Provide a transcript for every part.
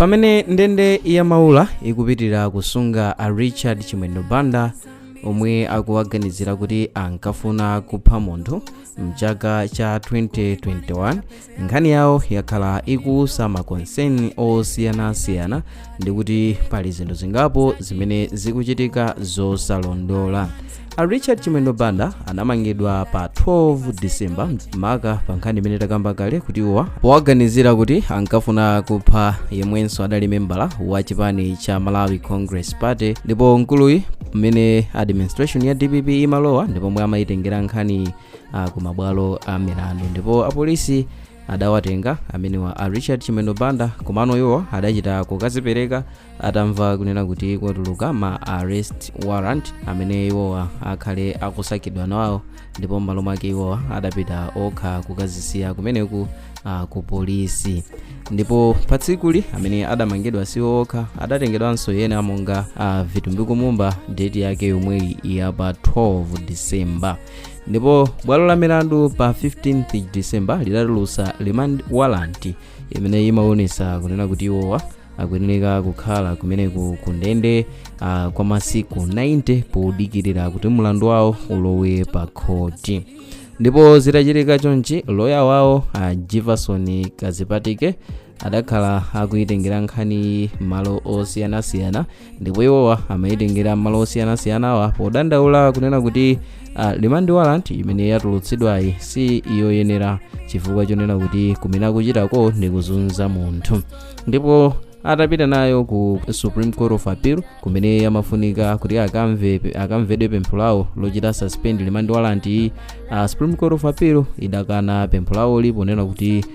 Pamene ndende ya maula ikupitirira kusunga a Richard Chimwendo Banda omwe akuwaganizira kuti ankafuna kupha munthu mchaka cha 2021, nkhani yawo yakhala ikusa makonseni osiyanasiyana ndi kuti pali zinthu zingapo zimene zikuchitika zosalondola. A Richard Chimwendo Banda anamangidwa pa 12 December maka pa nkhani imene takamba kale kuti powaganizira kuti ankafuna kupha yemwenso adali membala wa chipani cha Malawi Congress Party, ndipo mkuluyi mmene administration ya DPP imalowa ndipo mwe amayitengera nkhani ku mabwalo a milandu, ndipo apolisi adawatenga amene wa a Richard Chimwendo Banda komano iwo adachita kukazipereka atamva kunena kuti kwatuluka ma arrest warrant amene iwo akhale akusakidwa nawo, ndipo m'malo mwake iwo adapita okha kukazisiya kumeneku ku polisi. Ndipo patsikuli amene adamangidwa si okha, adatengedwanso yena monga Vitumbi Kumumba date yake yomwe ya pa 12 December. Ndipo bwalo la milandu pa 15th December lidatulutsa remand warrant imene imaonesa kunena kuti iwowa akuyenera kukhala kumeneku ku ndende kwa masiku 90 podikirira kuti mlandu wawo ulowe pa khoti. Ndipo zitachitika chonchi loya wawo Jefferson Kazipatike adakhala akuyitengera nkhani malo osiyanasiyana, ndipo iwowa amayitengera malo osiyanasiyanawa podandaula kunena kuti remand warrant imene yatulutsidwayi si yoyenera chifukwa chonena kuti kumene akuchitako ndi kuzunza munthu. Ndipo atapita nayo ku Supreme Court of Appeal kumene yamafunika kuti akamvedwe pempho lawo lochita suspend remand warrant iyi. Supreme Court of Appeal idakana pempho lawo liponena kuti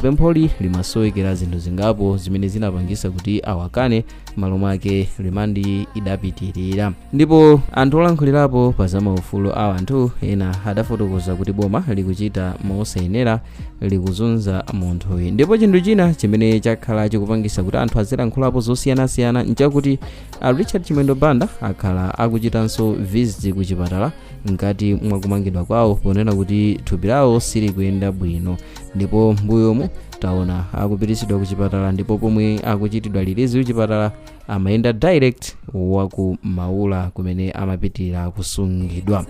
pempholi limasowekera zinthu zingapo zimene zinapangisa kuti awakane, malo mwake remand idapitirira. Ndipo anthu olankhulirapo pa zamaufulu a anthu ena adafotokoza kuti boma likuchita mosayenera, likuzunza munthuyu. Ndipo chinthu china chimene chakhala chikupangisa kuti anthu azilankhulapo zosiyanasiyana nchakuti a Richard Chimwendo Banda akhala akuchitanso visit ku chipatala ngati mwakumangidwa kwawo ponena kuti thupi lawo silikuyenda bwino, ndipo mbuyomu taona akupititsidwa ku chipatala, ndipo pomwe akuchitidwa release ku chipatala amayenda direct waku maula kumene amapitirira kusungidwa.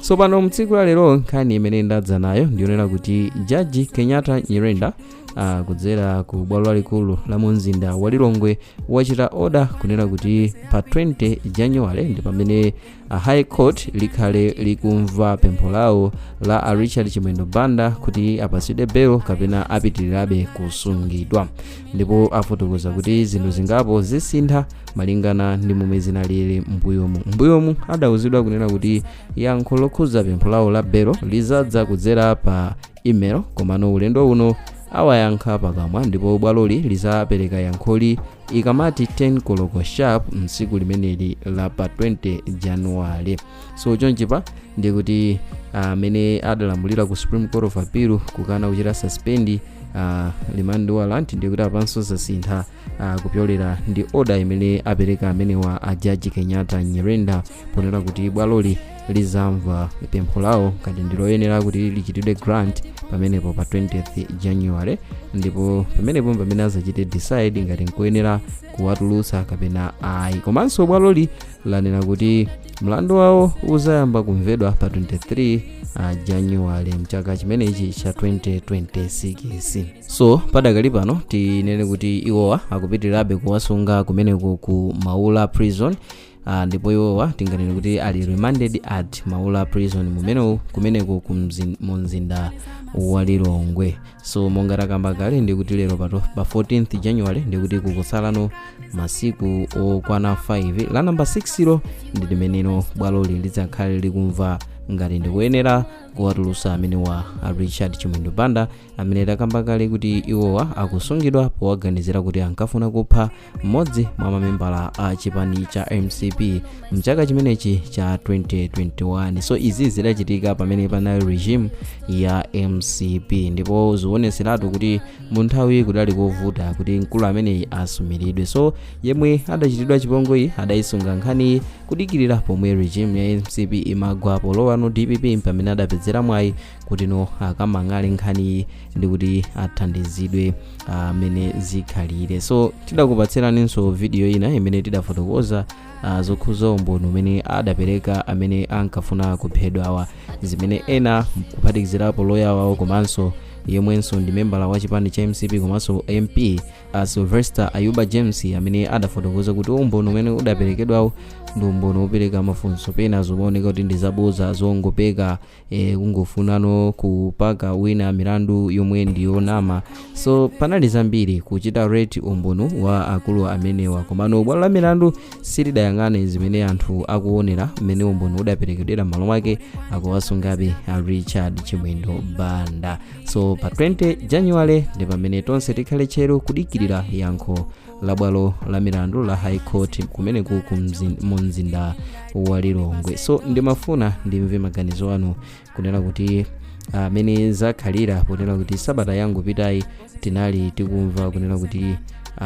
So pano mtsiku la lero nkhani imene ndadza nayo ndionera kuti Jaji Kenyatta Nyirenda kudzera ku bwalo lalikulu la mumzinda wa Lilongwe wachita order kunena kuti pa 20 January ndi pamene High Court likhale likumva pempho lawo la a Richard Chimwendo Banda kuti apasidwe bail kapena apitirirabe kusungidwa. Ndipo afotokoza kuti zinthu zingapo zisintha malingana ndi momwe zinalili mbuyomu adauzidwa kunena kuti yankho lokhuza pempho lawo la bail lizadza kudzera pa email, komano ulendo uno awayankha pakamwa, ndipo bwaloli lizapereka yankholi ikamati 10 koloko sharp msiku limeneli la pa 20 January. So chonchipa ndi kuti amene adalamulira ku Supreme Court of Appeal kukana kuchita suspend remand warrant ndi kuti apanso zasintha kupyolera ndi order imene apereka amene wa a Jaji Kenyatta Nyirenda ponena kuti bwaloli lizamva pempho lawo kati ndiloyenera kuti lichitidwe grant pamenepo pa 20th January, ndipo pamene azachite decide ngati nkoyenera kuwatulutsa kapena ayi. Komanso bwaloli lanena kuti mlandu wawo uzayamba kumvedwa pa 23 January mchaka chimenechi cha 2026. So padakali pano tinene kuti iwowa akupitirirabe kuwasunga kumeneko ku Maula Prison, ndipo iwowa tinganene kuti ali remanded at Maula Prison kumeneko mu mzinda wa Lilongwe. So monga takamba kale ndi kuti lero pa 14th January ndi kuti kukutsalano masiku okwana 5 la number 60 ndi limeneno bwaloli lidzakhale likumva ngati ndikuyenera kuwatulutsa amene wa Richard Chimwendo Banda amene takamba kale kuti iwowa akusungidwa powaganizira kuti ankafuna kupha mmodzi mwa mamembala a chipani cha MCP mchaka chimenechi cha 2021. So izi zidachitika pamene panali regime ya MCP, ndipo zioneseratu kuti munthawi kudali kovuta kuti mkulu ameneyi asumiridwe. So yemwe adachitidwa chipongoyi adayisunga nkhani kudikirira pomwe regime ya MCP imagwa polowa pano DPP pamene adapezera mwayi kuti no akamang'ale nkhani ndi kuti athandizidwe amene zikhalire. So tidakupatseranso video ina imene tidafotokoza zokhuza umboni umene adapereka amene ankafuna kuphedwa zimene ena kuphatikizirapo loya wawo komanso yemwenso ndi membala wa chipani cha MCP komanso MP Sylvester Ayuba James amene adafotokoza kuti umboni umene udaperekedwawo ndi umboni wopereka mafunso pena zomaoneka kuti ndi zaboza zongopeka kungofunano kupaka wina milandu yomwe ndi yonama. So panali zambiri kuchita rate umboni wa akulu amenewa komano bwalo la milandu silidayang'ane zimene anthu akuonera mmene umboni udaperekedwera m'malo mwake akuwasungabe Richard Chimwendo Banda. So pa 20 January ndi pamene tonse tikhale chero kudikirira yankho la bwalo la milandu la High Court kumene mu mzinda wa Lilongwe. So ndimafuna ndimve maganizo anu kunena kuti amene zakhalira kunena kuti sabata yangu pitayi tinali tikumva kunena kuti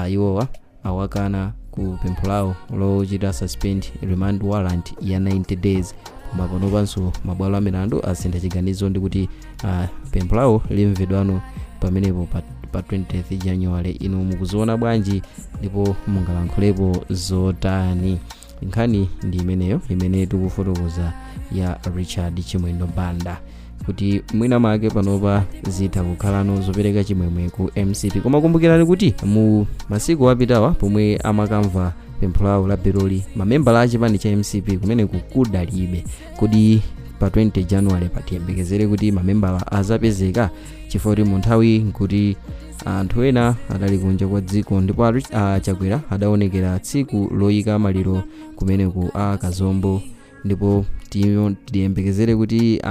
iwowa awakana ku pempho lawo lochita suspend remand warrant ya 90 days mapano panso mabwalo a milandu asintha chiganizo ndi kuti pempho lawo limvedwano pamenepo pa 20th January. Inu mukuziona bwanji ndipo mungalankhulepo zotani? Nkhani ndi imeneyo imene tikufotokoza ya Richard Chimwendo Banda kuti mwina make panopa zitha kukhalano zopereka chimwemwe ku MCP. Koma kumbukirani kuti mu masiku apitawa pomwe amakamva pempho lawo la beloli mamembala a chipani cha MCP kumene kudalibe kuti pa 20 January patiyembekezere kuti mamembala azapezeka chifukwa kuti mu nthawi nkuti anthu ena adali kunja kwa dziko ndipo Chakwera adaonekera tsiku loyika maliro kumeneku Kazombo ndipo tiyembekezere kuti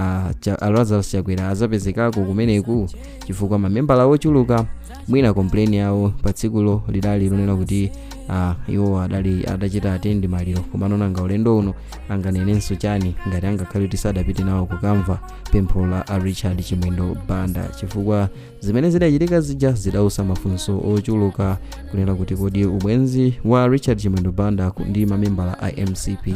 Lazarus Chakwera azapezekako kumeneku chifukwa mamembala ochuluka mwina complain yawo pa tsikulo lidali lonena kuti iwo adachita atendi maliro komano nanga ulendo uno anganenenso chani ngati angakhale kuti sadapite nawo kukamva pempho la Richard Chimwendo Banda chifukwa zimene zidachitika zija zidausa mafunso ochuluka kunena kuti kodi ubwenzi wa Richard Chimwendo Banda ndi mamembala a MCP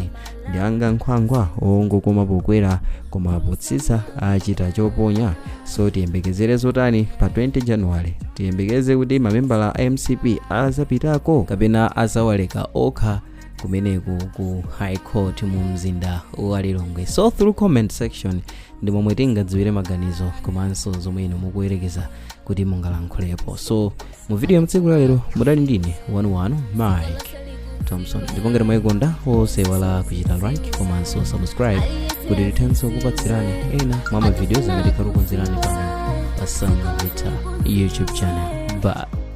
ndi anga nkhwangwa ongokoma pokwera koma potsitsa achita choponya. So tiyembekezere zotani pa 20 January? Tiyembekeze kuti mamembala a MCP azapitako kapena azawaleka okha kumeneku ku High Court mu mzinda wa Lilongwe. So through comment section ndi momwe tingadziwire maganizo komanso zomwe inu mukuyerekeza kuti mungalankhulepo. So mu video mtsiku lero mudali ndine 11 Mike Thompson ndipo ngati mwayikonda osewala kuchita like komanso subscribe kuti tithenso kupatsirani ena mwa ma videos amene tikukonzerani pano pa Sangavita YouTube channel. Bye.